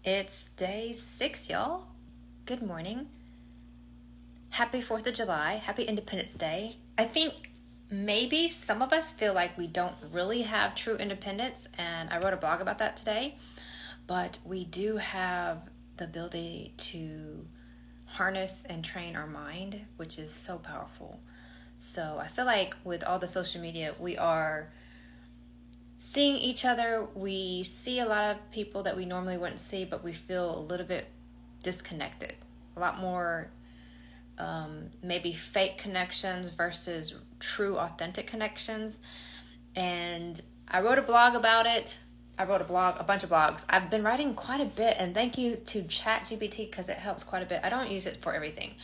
It's day 6, y'all. Good morning. Happy 4th of July. Happy Independence Day. I think maybe some of us feel like we don't really have true independence, and I wrote a blog about that today, but we do have the ability to harness and train our mind, which is so powerful. So I feel like with all the social media, we are seeing each other. We see a lot of people that we normally wouldn't see, but we feel a little bit disconnected. A lot more maybe fake connections versus true, authentic connections. And I wrote a blog about it. I wrote a bunch of blogs. I've been writing quite a bit, and thank you to ChatGPT because it helps quite a bit. I don't use it for everything,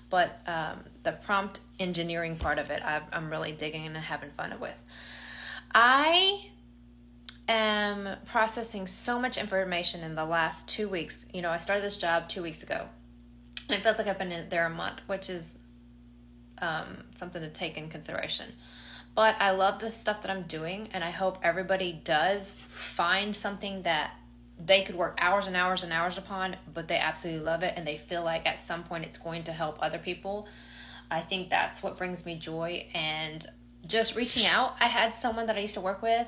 but the prompt engineering part of it, I'm really digging and having fun with. I am processing so much information in the last 2 weeks. You know, I started this job 2 weeks ago, and it feels like I've been in there a month, which is something to take in consideration. But I love the stuff that I'm doing, and I hope everybody does find something that they could work hours and hours and hours upon, but they absolutely love it, and they feel like at some point it's going to help other people. I think that's what brings me joy. And just reaching out, I had someone that I used to work with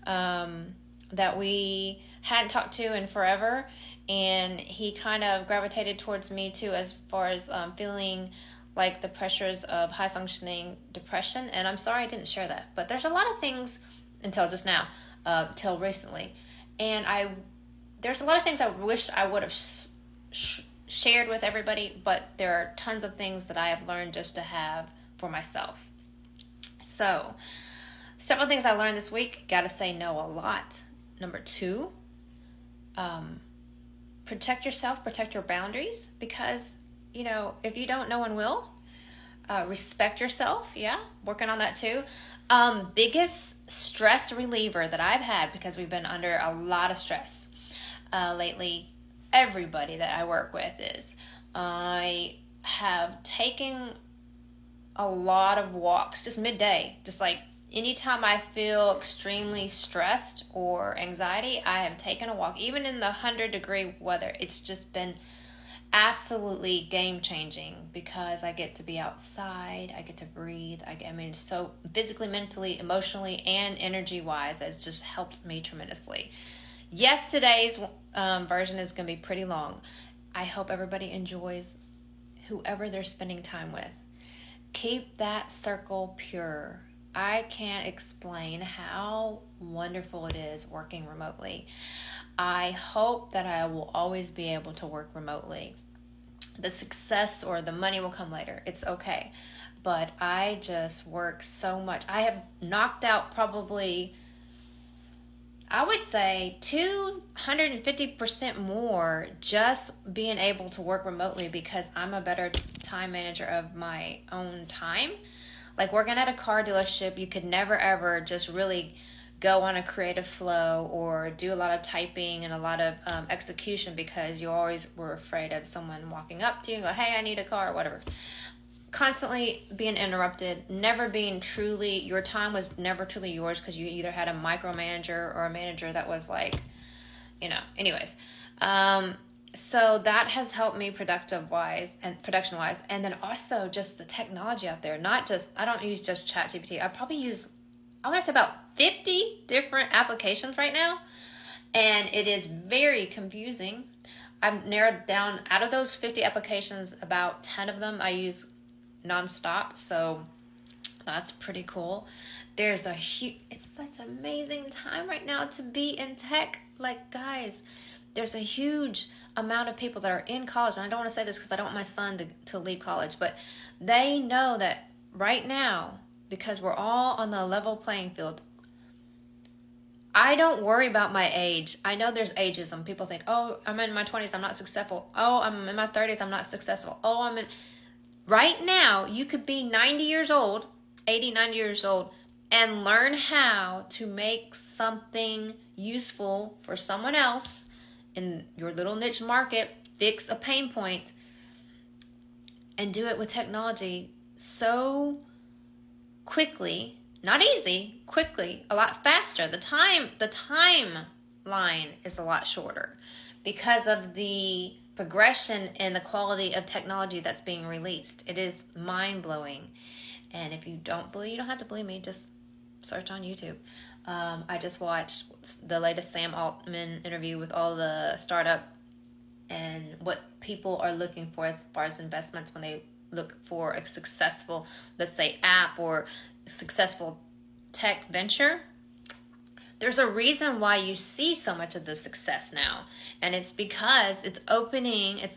that we hadn't talked to in forever, and he kind of gravitated towards me too, as far as feeling like the pressures of high functioning depression. And I'm sorry I didn't share that, but there's a lot of things until just now, till recently, and there's a lot of things I wish I would have shared with everybody, but there are tons of things that I have learned just to have for myself. So several things I learned this week. Gotta say no a lot. Number 2, protect yourself, protect your boundaries, because if you don't, no one will. Respect yourself. Yeah, working on that too. Biggest stress reliever that I've had, because we've been under a lot of stress lately, everybody that I work with is, I have taken a lot of walks just midday. Just like anytime I feel extremely stressed or anxiety, I have taken a walk, even in the 100-degree weather. It's just been absolutely game changing, because I get to be outside, I get to breathe. So physically, mentally, emotionally, and energy wise, it's just helped me tremendously. Yes, today's version is going to be pretty long. I hope everybody enjoys whoever they're spending time with. Keep that circle pure. I can't explain how wonderful it is working remotely. I hope that I will always be able to work remotely. The success or the money will come later. It's okay. But I just work so much. I have knocked out probably, I would say, 250% more just being able to work remotely, because I'm a better time manager of my own time. Like working at a car dealership, you could never ever just really go on a creative flow or do a lot of typing and a lot of execution, because you always were afraid of someone walking up to you and go, hey, I need a car, or whatever. Constantly being interrupted, never being truly, your time was never truly yours, because you either had a micromanager or a manager that was like, anyways. So that has helped me production wise, and then also just the technology out there. I don't use just ChatGPT. I want to say about 50 different applications right now, and it is very confusing. I've narrowed down, out of those 50 applications, about 10 of them I use nonstop, so that's pretty cool. It's such an amazing time right now to be in tech. Like, guys, there's a huge amount of people that are in college, and I don't want to say this because I don't want my son to leave college, but they know that right now, because we're all on the level playing field, I don't worry about my age. I know there's ageism. People think, oh, I'm in my 20s, I'm not successful. Oh, I'm in my 30s, I'm not successful. Right now, you could be 90 years old, 80, 90 years old, and learn how to make something useful for someone else in your little niche market, fix a pain point, and do it with technology so quickly. Not easy, quickly, a lot faster. The timeline is a lot shorter, because of the progression and the quality of technology that's being released. It is mind-blowing. And if you don't believe, you don't have to believe me, just search on YouTube. I just watched the latest Sam Altman interview with all the startup and what people are looking for as far as investments when they look for a successful, let's say, app or successful tech venture. There's a reason why you see so much of the success now, and it's because it's opening, it's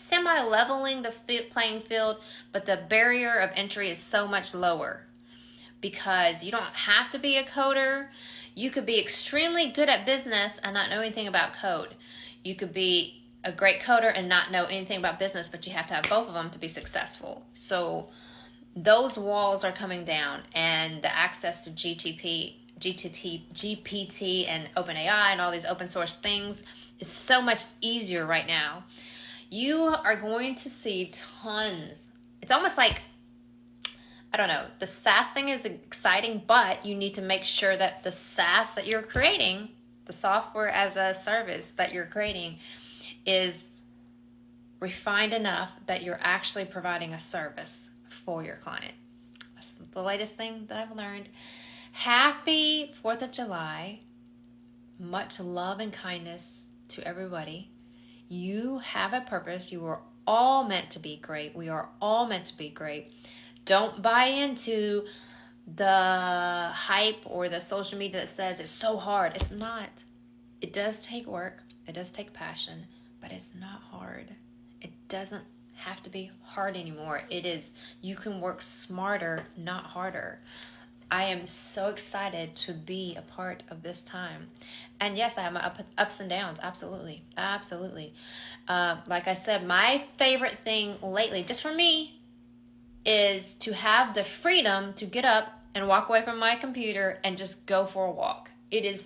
semi-leveling the playing field, but the barrier of entry is so much lower because you don't have to be a coder. You could be extremely good at business and not know anything about code. You could be a great coder and not know anything about business, but you have to have both of them to be successful. So those walls are coming down, and the access to GPT and OpenAI and all these open source things is so much easier right now. You are going to see tons. It's almost like, I don't know, the SaaS thing is exciting, but you need to make sure that the SaaS that you're creating, the software as a service that you're creating, is refined enough that you're actually providing a service for your client. That's the latest thing that I've learned. Happy 4th of July. Much love and kindness to everybody. You have a purpose. You are all meant to be great. We are all meant to be great. Don't buy into the hype or the social media that says it's so hard. It's not. It does take work. It does take passion, but it's not hard. It doesn't have to be hard anymore. It is. You can work smarter, not harder. I am so excited to be a part of this time. And yes, I have my ups and downs. Absolutely. Absolutely. Like I said, my favorite thing lately, just for me, is to have the freedom to get up and walk away from my computer and just go for a walk. It is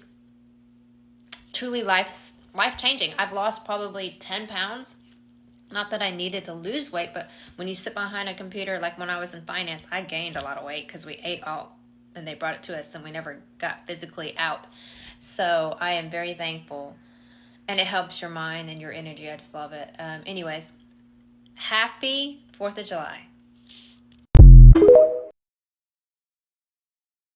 truly life-changing. I've lost probably 10 pounds. Not that I needed to lose weight, but when you sit behind a computer, like when I was in finance, I gained a lot of weight because we ate all, and they brought it to us, and we never got physically out. So I am very thankful, and it helps your mind and your energy. I just love it. Anyways, happy 4th of July.